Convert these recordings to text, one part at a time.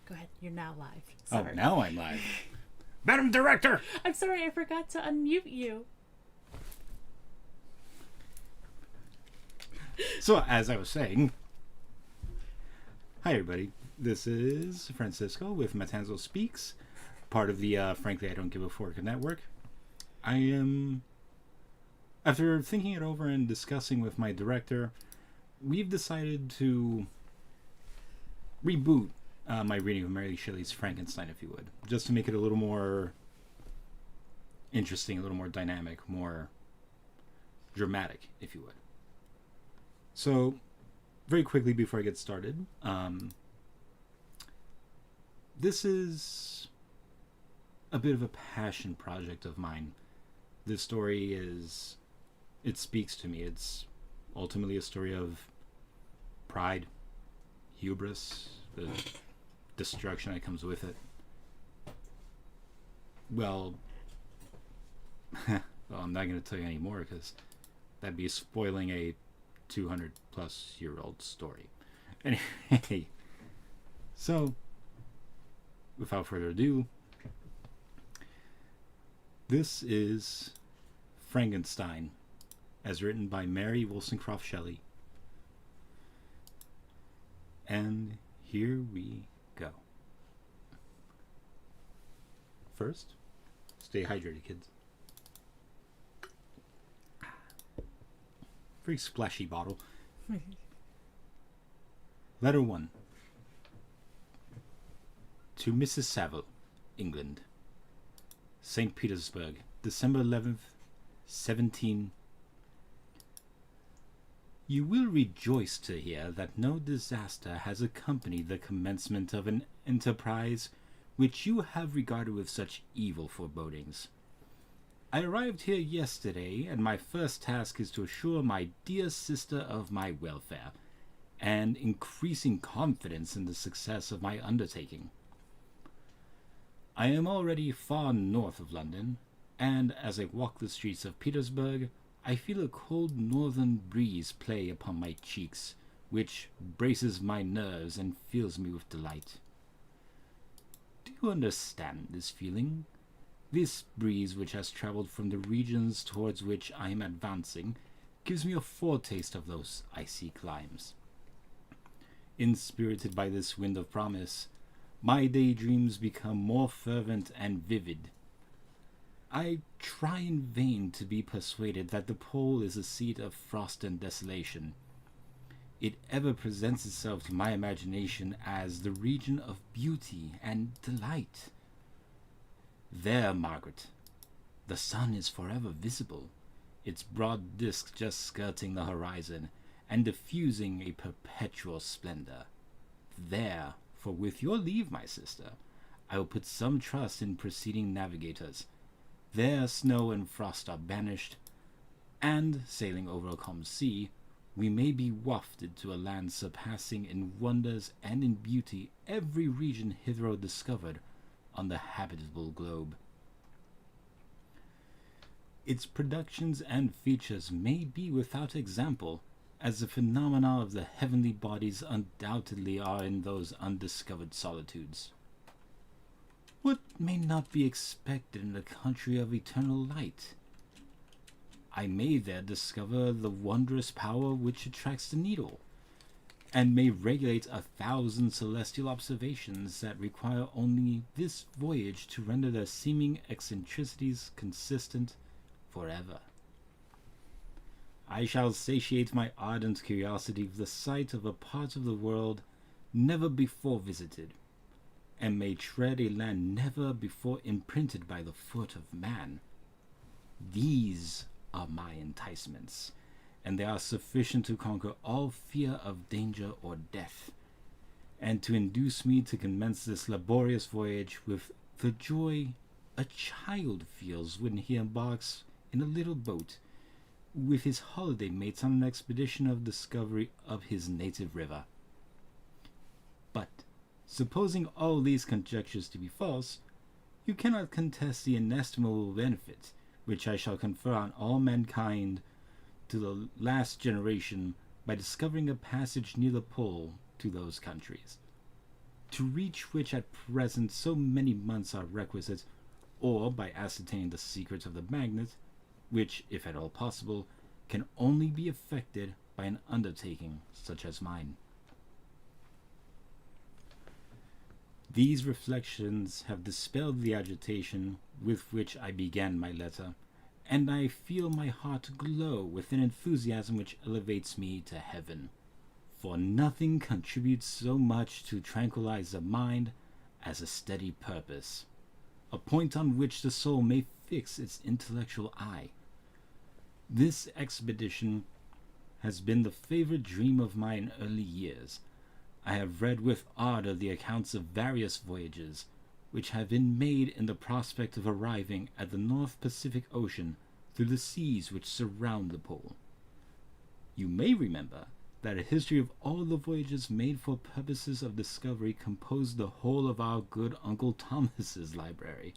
Go ahead. You're now live. Oh, Sorry. now I'm live. Madam Director! I'm sorry, I forgot to unmute you. So, as I was saying, hi everybody. This is Francisco with Matanzo Speaks, part of the Frankly I Don't Give a Fork network. I am, after thinking it over and discussing with my director, we've decided to reboot my reading of Mary Shelley's Frankenstein, if you would, just to make it a little more interesting, a little more dynamic, more dramatic, if you would. So, very quickly before I get started, this is a bit of a passion project of mine. This story it speaks to me. It's ultimately a story of pride, hubris, the destruction that comes with it. Well, I'm not going to tell you anymore because that'd be spoiling a 200 plus year old story. Anyway, so without further ado, this is Frankenstein, as written by Mary Wollstonecraft Shelley. And here we go. First, stay hydrated, kids. Very splashy bottle. Letter 1. To Mrs. Saville, England. St. Petersburg, December 11th, 17. You will rejoice to hear that no disaster has accompanied the commencement of an enterprise which you have regarded with such evil forebodings. I arrived here yesterday, and my first task is to assure my dear sister of my welfare, and increasing confidence in the success of my undertaking. I am already far north of London, and as I walk the streets of Petersburg, I feel a cold northern breeze play upon my cheeks, which braces my nerves and fills me with delight. Do you understand this feeling? This breeze, which has traveled from the regions towards which I am advancing, gives me a foretaste of those icy climes. Inspirited by this wind of promise, my daydreams become more fervent and vivid. I try in vain to be persuaded that the pole is a seat of frost and desolation. It ever presents itself to my imagination as the region of beauty and delight. There, Margaret, the sun is forever visible, its broad disk just skirting the horizon and diffusing a perpetual splendor. There, for with your leave, my sister, I will put some trust in preceding navigators. There snow and frost are banished, and, sailing over a calm sea, we may be wafted to a land surpassing in wonders and in beauty every region hitherto discovered on the habitable globe. Its productions and features may be without example, as the phenomena of the heavenly bodies undoubtedly are in those undiscovered solitudes. What may not be expected in the country of eternal light? I may there discover the wondrous power which attracts the needle, and may regulate 1,000 celestial observations that require only this voyage to render their seeming eccentricities consistent forever. I shall satiate my ardent curiosity with the sight of a part of the world never before visited, and may tread a land never before imprinted by the foot of man. These are my enticements, and they are sufficient to conquer all fear of danger or death, and to induce me to commence this laborious voyage with the joy a child feels when he embarks in a little boat with his holiday mates on an expedition of discovery of his native river. But, supposing all these conjectures to be false, you cannot contest the inestimable benefit which I shall confer on all mankind to the last generation by discovering a passage near the pole to those countries. to reach which at present so many months are requisite, or by ascertaining the secrets of the magnet, which, if at all possible, can only be effected by an undertaking such as mine. These reflections have dispelled the agitation with which I began my letter, and I feel my heart glow with an enthusiasm which elevates me to heaven. For nothing contributes so much to tranquilize the mind as a steady purpose, a point on which the soul may fix its intellectual eye. This expedition has been the favorite dream of mine in early years. I have read with ardor the accounts of various voyages which have been made in the prospect of arriving at the North Pacific Ocean through the seas which surround the pole. You may remember that a history of all the voyages made for purposes of discovery composed the whole of our good Uncle Thomas's library.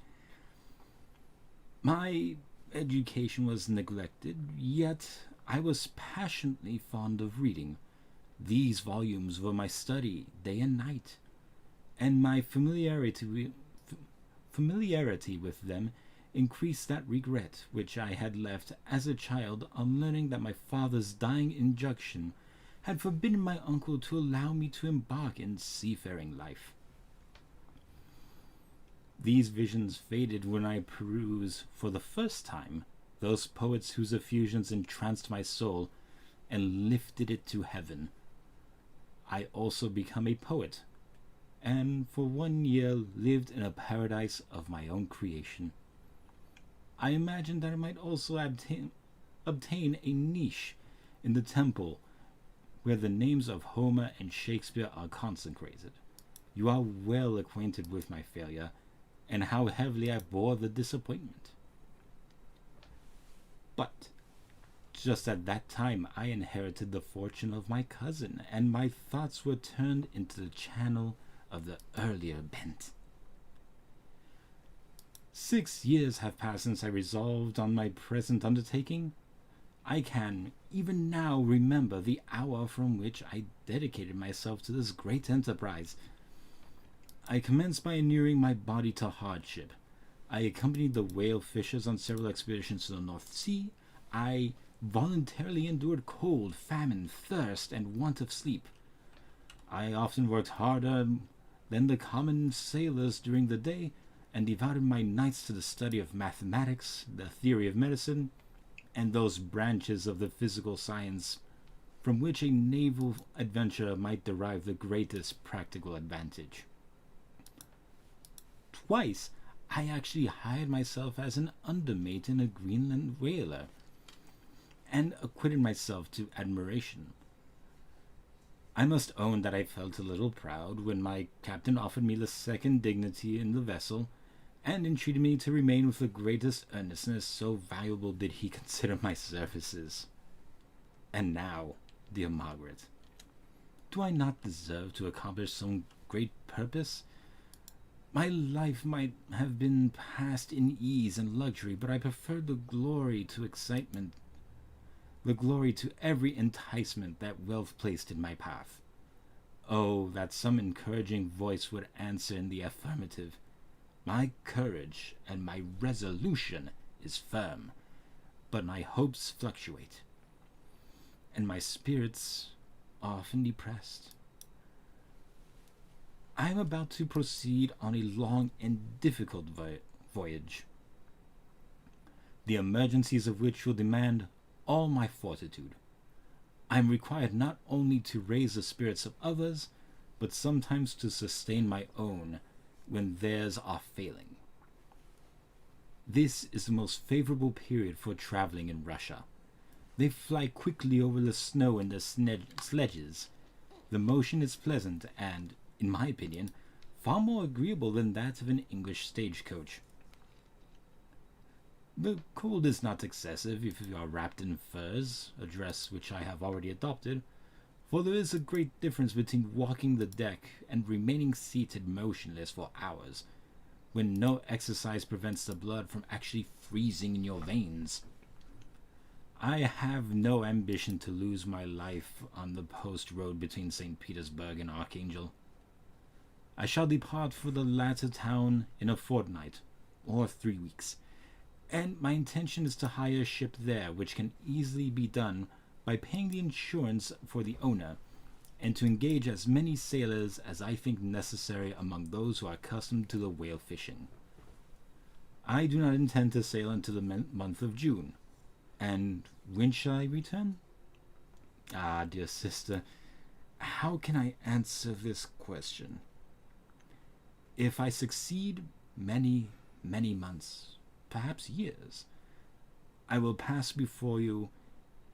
My education was neglected, yet I was passionately fond of reading. These volumes were my study day and night, and my familiarity with them increased that regret which I had left as a child on learning that my father's dying injunction had forbidden my uncle to allow me to embark in seafaring life. These visions faded when I perused for the first time those poets whose effusions entranced my soul and lifted it to heaven. I also became a poet, and for 1 year lived in a paradise of my own creation. I imagined that I might also obtain a niche in the temple where the names of Homer and Shakespeare are consecrated. You are well acquainted with my failure, and how heavily I bore the disappointment. But just at that time I inherited the fortune of my cousin, and my thoughts were turned into the channel of the earlier bent. 6 years have passed since I resolved on my present undertaking. I can, even now, remember the hour from which I dedicated myself to this great enterprise. I commenced by inuring my body to hardship. I accompanied the whale fishers on several expeditions to the North Sea. I voluntarily endured cold, famine, thirst, and want of sleep. I often worked harder than the common sailors during the day, and devoted my nights to the study of mathematics, the theory of medicine, and those branches of the physical science from which a naval adventurer might derive the greatest practical advantage. Twice I actually hired myself as an undermate in a Greenland whaler, and acquitted myself to admiration. I must own that I felt a little proud when my captain offered me the second dignity in the vessel, and entreated me to remain with the greatest earnestness, so valuable did he consider my services. And now, dear Margaret, do I not deserve to accomplish some great purpose? My life might have been passed in ease and luxury, but I preferred the glory to excitement, the glory to every enticement that wealth placed in my path. Oh, that some encouraging voice would answer in the affirmative. My courage and my resolution is firm, but my hopes fluctuate, and my spirits are often depressed. I am about to proceed on a long and difficult voyage, the emergencies of which will demand all my fortitude. I am required not only to raise the spirits of others, but sometimes to sustain my own when theirs are failing. This is the most favorable period for traveling in Russia. They fly quickly over the snow in their sledges. The motion is pleasant and, in my opinion, far more agreeable than that of an English stagecoach. The cold is not excessive if you are wrapped in furs, a dress which I have already adopted, for there is a great difference between walking the deck and remaining seated motionless for hours, when no exercise prevents the blood from actually freezing in your veins. I have no ambition to lose my life on the post road between St. Petersburg and Archangel. I shall depart for the latter town in a fortnight, or 3 weeks, and my intention is to hire a ship there, which can easily be done by paying the insurance for the owner, and to engage as many sailors as I think necessary among those who are accustomed to the whale fishing. I do not intend to sail until the month of June. And when shall I return? Ah, dear sister, how can I answer this question? If I succeed, many, many months, perhaps years, I will pass before you,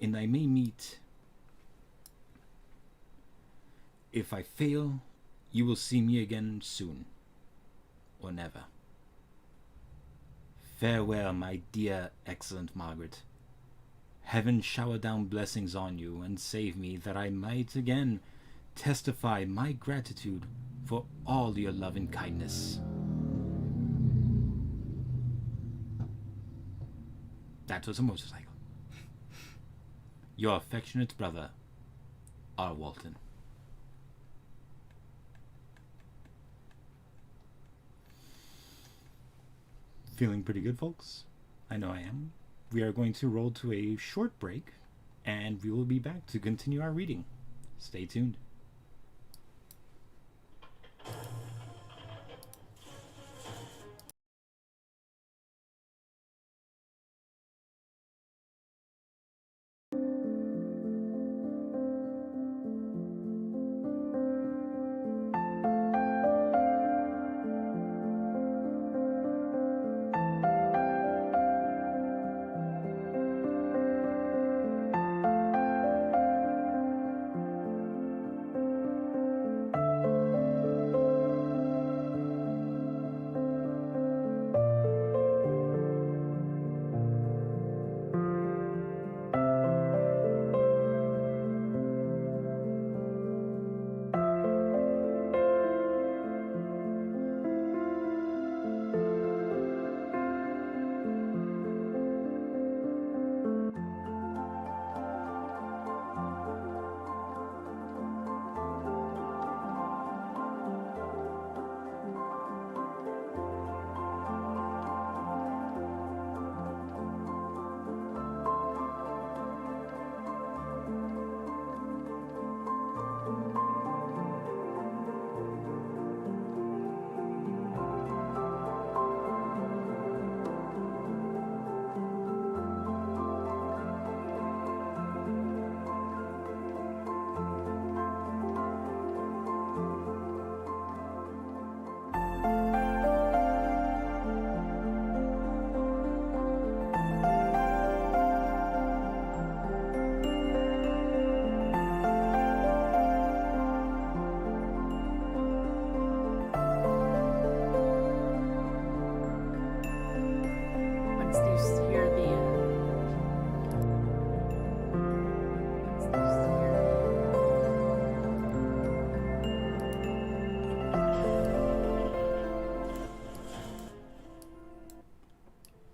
and I may meet. If I fail, you will see me again soon, or never. Farewell, my dear, excellent Margaret. Heaven shower down blessings on you, and save me, that I might again testify my gratitude for all your love and kindness. That was a motorcycle. Your affectionate brother, R. Walton. Feeling pretty good, folks? I know I am. We are going to roll to a short break, and we will be back to continue our reading. Stay tuned.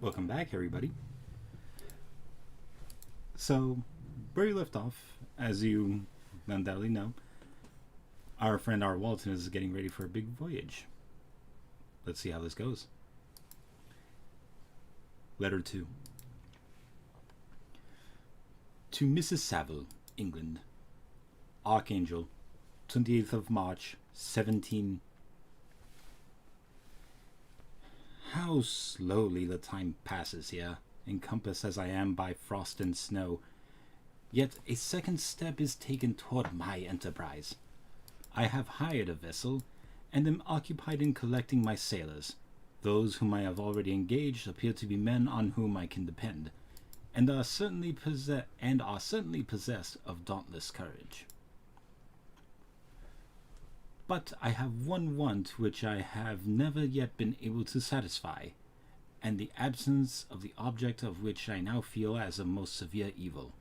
Welcome back, everybody. So, where we left off, as you undoubtedly know, our friend R. Walton is getting ready for a big voyage. Let's see how this goes. Letter 2. To Mrs. Saville, England. Archangel, 28th of March, 17... How slowly the time passes here, encompassed as I am by frost and snow. Yet a second step is taken toward my enterprise. I have hired a vessel, and am occupied in collecting my sailors. Those whom I have already engaged appear to be men on whom I can depend, and are certainly possessed of dauntless courage. But I have one want which I have never yet been able to satisfy, and the absence of the object of which I now feel as a most severe evil.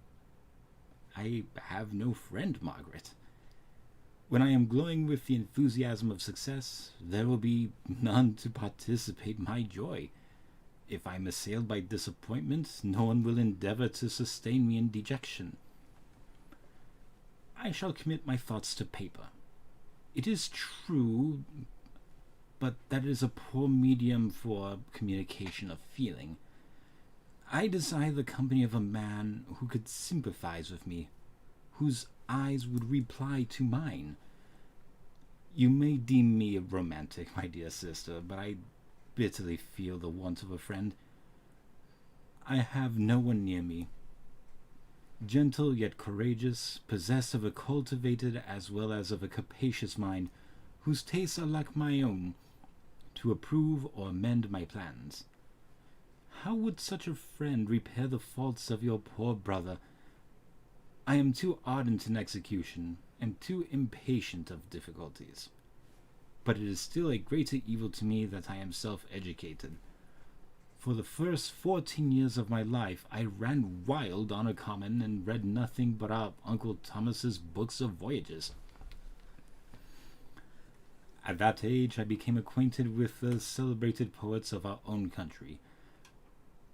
I have no friend, Margaret. When I am glowing with the enthusiasm of success, there will be none to participate my joy. If I am assailed by disappointment, no one will endeavor to sustain me in dejection. I shall commit my thoughts to paper. It is true, but that it is a poor medium for communication of feeling. I desire the company of a man who could sympathize with me, whose eyes would reply to mine. You may deem me a romantic, my dear sister, but I bitterly feel the want of a friend. I have no one near me. Gentle yet courageous, possessed of a cultivated as well as of a capacious mind, whose tastes are like my own, to approve or amend my plans. How would such a friend repair the faults of your poor brother? I am too ardent in execution, and too impatient of difficulties. But it is still a greater evil to me that I am self-educated. For the first 14 years of my life I ran wild on a common, and read nothing but our Uncle Thomas's books of voyages. At that age I became acquainted with the celebrated poets of our own country,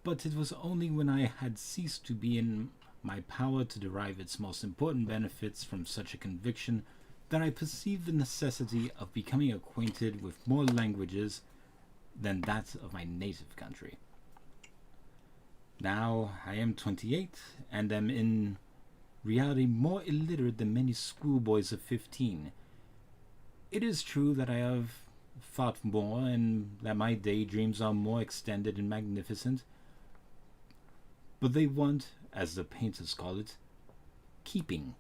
but it was only when I had ceased to be in my power to derive its most important benefits from such a conviction that I perceived the necessity of becoming acquainted with more languages than that of my native country. Now I am 28, and am in reality more illiterate than many schoolboys of 15. It is true that I have thought more, and that my daydreams are more extended and magnificent, but they want, as the painters call it, keeping.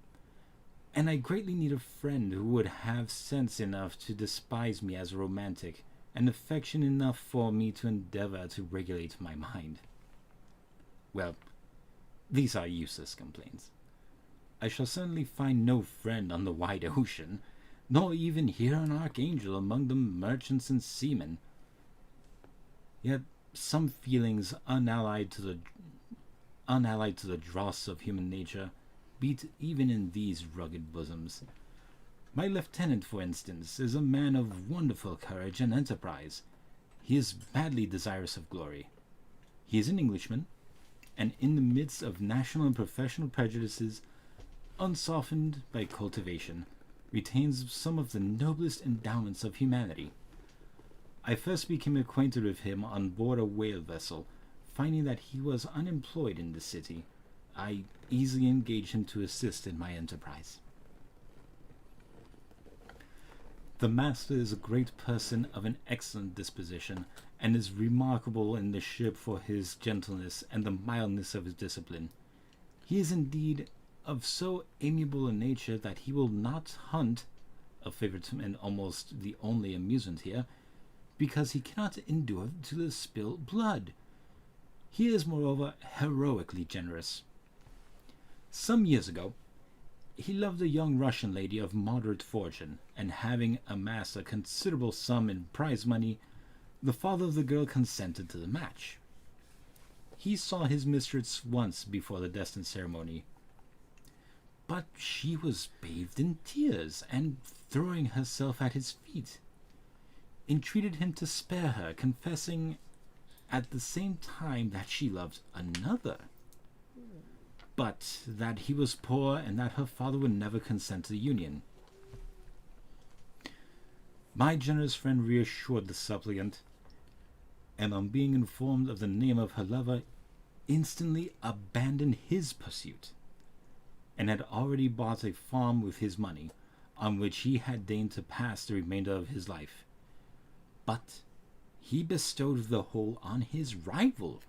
And I greatly need a friend who would have sense enough to despise me as a romantic, and affection enough for me to endeavor to regulate my mind. Well, these are useless complaints. I shall certainly find no friend on the wide ocean, nor even here an archangel among the merchants and seamen. Yet some feelings unallied to the dross of human nature beat even in these rugged bosoms. My lieutenant, for instance, is a man of wonderful courage and enterprise. He is badly desirous of glory. He is an Englishman, and in the midst of national and professional prejudices, unsoftened by cultivation, retains some of the noblest endowments of humanity. I first became acquainted with him on board a whale vessel. Finding that he was unemployed in the city, I easily engaged him to assist in my enterprise. The master is a great person of an excellent disposition, and is remarkable in the ship for his gentleness and the mildness of his discipline. He is indeed of so amiable a nature that he will not hunt, a favorite and almost the only amusement here, because he cannot endure to spill blood. He is, moreover, heroically generous. Some years ago, he loved a young Russian lady of moderate fortune, and having amassed a considerable sum in prize money, the father of the girl consented to the match. He saw his mistress once before the destined ceremony, but she was bathed in tears, and, throwing herself at his feet, entreated him to spare her, confessing at the same time that she loved another, but that he was poor and that her father would never consent to the union. My generous friend reassured the suppliant, and on being informed of the name of her lover, instantly abandoned his pursuit, and had already bought a farm with his money, on which he had deigned to pass the remainder of his life. But he bestowed the whole on his rival,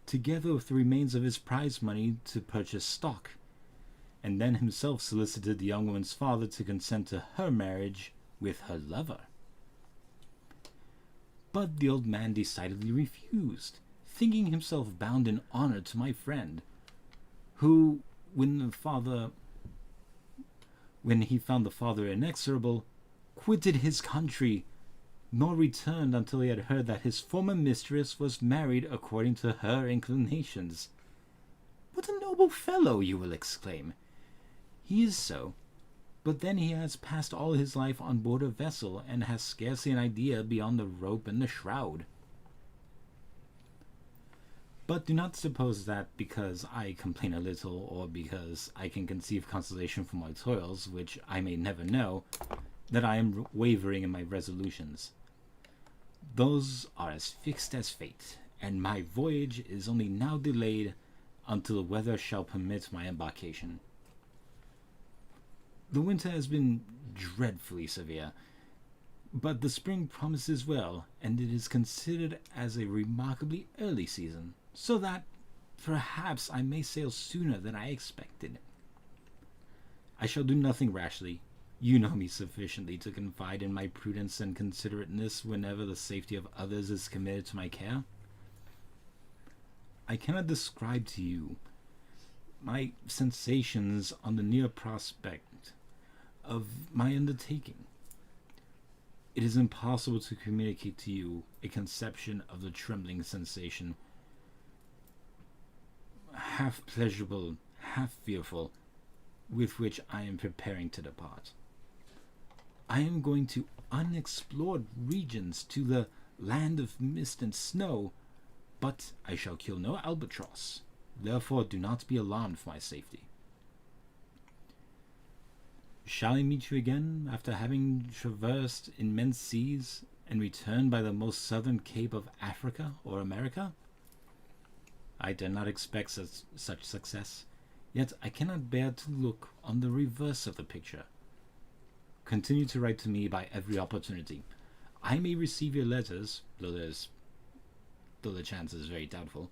together with the remains of his prize money to purchase stock, and then himself solicited the young woman's father to consent to her marriage with her lover. But the old man decidedly refused, thinking himself bound in honor to my friend, who, when he found the father inexorable, quitted his country, nor returned until he had heard that his former mistress was married according to her inclinations. What a noble fellow, you will exclaim. He is so, but then he has passed all his life on board a vessel, and has scarcely an idea beyond the rope and the shroud. But do not suppose that because I complain a little, or because I can conceive consolation for my toils, which I may never know, that I am wavering in my resolutions. Those are as fixed as fate, and my voyage is only now delayed until the weather shall permit my embarkation. The winter has been dreadfully severe, but the spring promises well, and it is considered as a remarkably early season, so that perhaps I may sail sooner than I expected. I shall do nothing rashly. You know me sufficiently to confide in my prudence and considerateness whenever the safety of others is committed to my care. I cannot describe to you my sensations on the near prospect of my undertaking. It is impossible to communicate to you a conception of the trembling sensation, half pleasurable, half fearful, with which I am preparing to depart. I am going to unexplored regions, to the land of mist and snow, but I shall kill no albatross. Therefore do not be alarmed for my safety. Shall I meet you again after having traversed immense seas and returned by the most southern cape of Africa or America? I dare not expect such success, yet I cannot bear to look on the reverse of the picture. Continue to write to me by every opportunity. I may receive your letters, though the chance is very doubtful,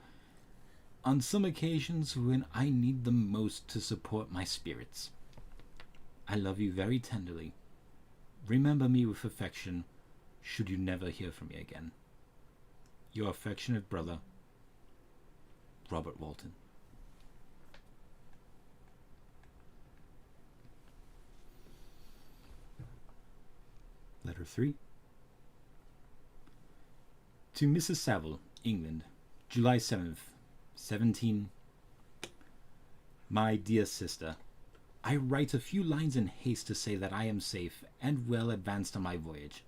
on some occasions when I need them most to support my spirits. I love you very tenderly. Remember me with affection, should you never hear from me again. Your affectionate brother, Robert Walton. Letter 3. To Mrs. Saville, England, July 7th, 17. My dear sister, I write a few lines in haste to say that I am safe and well advanced on my voyage.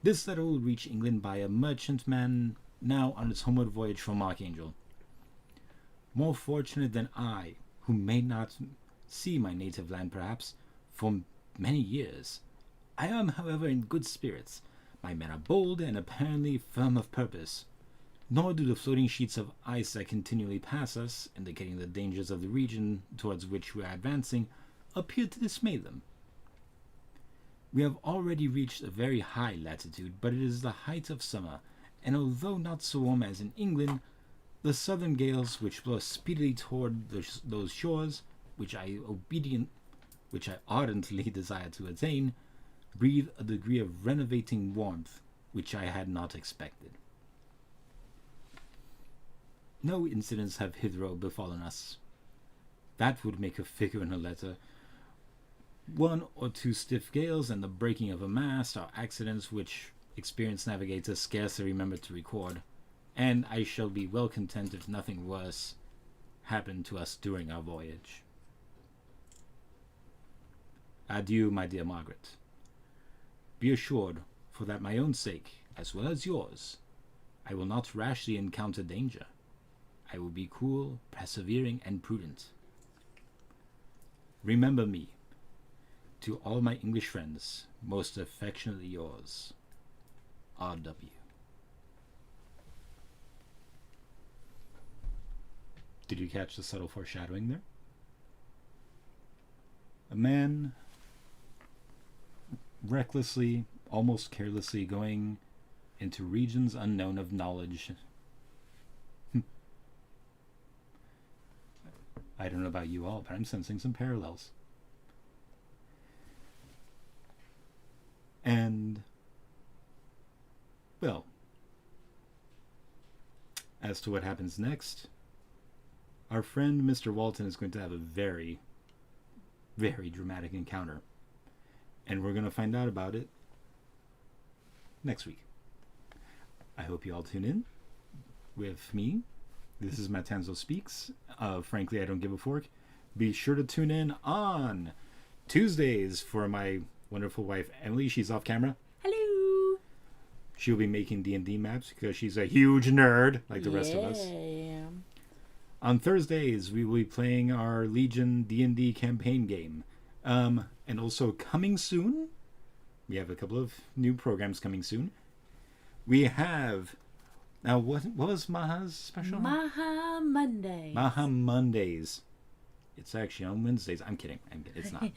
This letter will reach England by a merchantman now on its homeward voyage from Archangel. More fortunate than I, who may not see my native land perhaps for many years. I am, however, in good spirits. My men are bold and apparently firm of purpose. Nor do the floating sheets of ice that continually pass us, indicating the dangers of the region towards which we are advancing, appear to dismay them. We have already reached a very high latitude, but it is the height of summer, and although not so warm as in England, the southern gales which blow speedily toward those shores, which I ardently desire to attain, breathe a degree of renovating warmth which I had not expected. No incidents have hitherto befallen us. That would make a figure in a letter. One or two stiff gales and the breaking of a mast are accidents which experienced navigators scarcely remember to record, and I shall be well content if nothing worse happened to us during our voyage. Adieu, my dear Margaret. Be assured, for that my own sake, as well as yours, I will not rashly encounter danger. I will be cool, persevering, and prudent. Remember me. To all my English friends, most affectionately yours, R.W. Did you catch the subtle foreshadowing there? A man recklessly, almost carelessly going into regions unknown of knowledge. I don't know about you all, but I'm sensing some parallels. And, well, as to what happens next, our friend Mr. Walton is going to have a very, very dramatic encounter. And we're going to find out about it next week. I hope you all tune in with me. This is Matanzo Speaks. Frankly, I don't give a fork. Be sure to tune in on Tuesdays for my wonderful wife, Emily. She's off camera. Hello. She'll be making D&D maps because she's a huge nerd like the rest of us. On Thursdays, we will be playing our Legion D&D campaign game. And also coming soon, we have a couple of new programs coming soon. we have... Now, what was MAHA's special? MAHA Monday. MAHA Mondays. It's actually on Wednesdays. I'm kidding. It's not.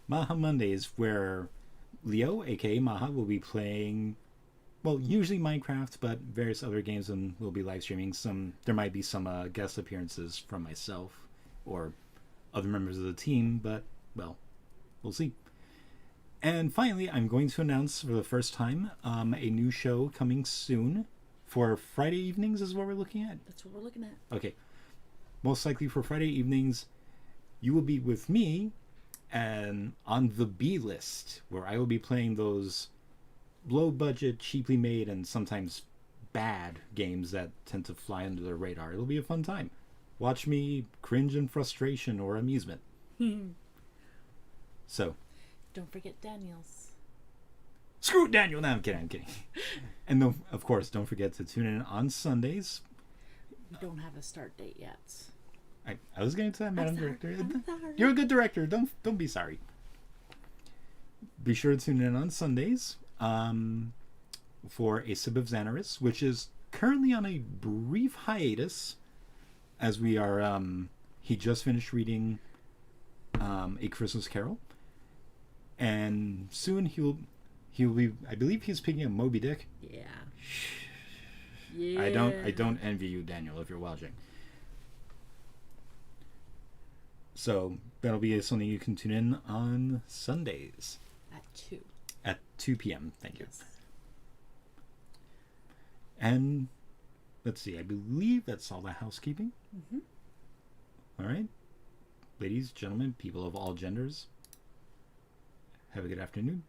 MAHA Mondays, where Leo, aka MAHA, will be playing, well, usually Minecraft, but various other games, and we'll be live streaming. There might be some guest appearances from myself or other members of the team, but, well, we'll see. And finally, I'm going to announce for the first time a new show coming soon for Friday evenings is what we're looking at. That's what we're looking at. Okay. Most likely for Friday evenings, you will be with me and on the B list, where I will be playing those low budget, cheaply made, and sometimes bad games that tend to fly under the radar. It'll be a fun time. Watch me cringe in frustration or amusement. So, don't forget Daniel's. Screw Daniel! No, I'm kidding. And of course, don't forget to tune in on Sundays. We don't have a start date yet. I was going to say, Madam Director. I'm sorry. You're a good director. Don't be sorry. Be sure to tune in on Sundays for A Sip of Xanaris, which is currently on a brief hiatus, as we are. He just finished reading A Christmas Carol, and soon he'll be. I believe he's picking up Moby Dick. Yeah. I don't envy you, Daniel, if you're watching. So that'll be something you can tune in on Sundays. At 2. At 2 p.m. Thank you. Yes. And let's see, I believe that's all the housekeeping. Mm-hmm. All right. Ladies, gentlemen, people of all genders, have a good afternoon.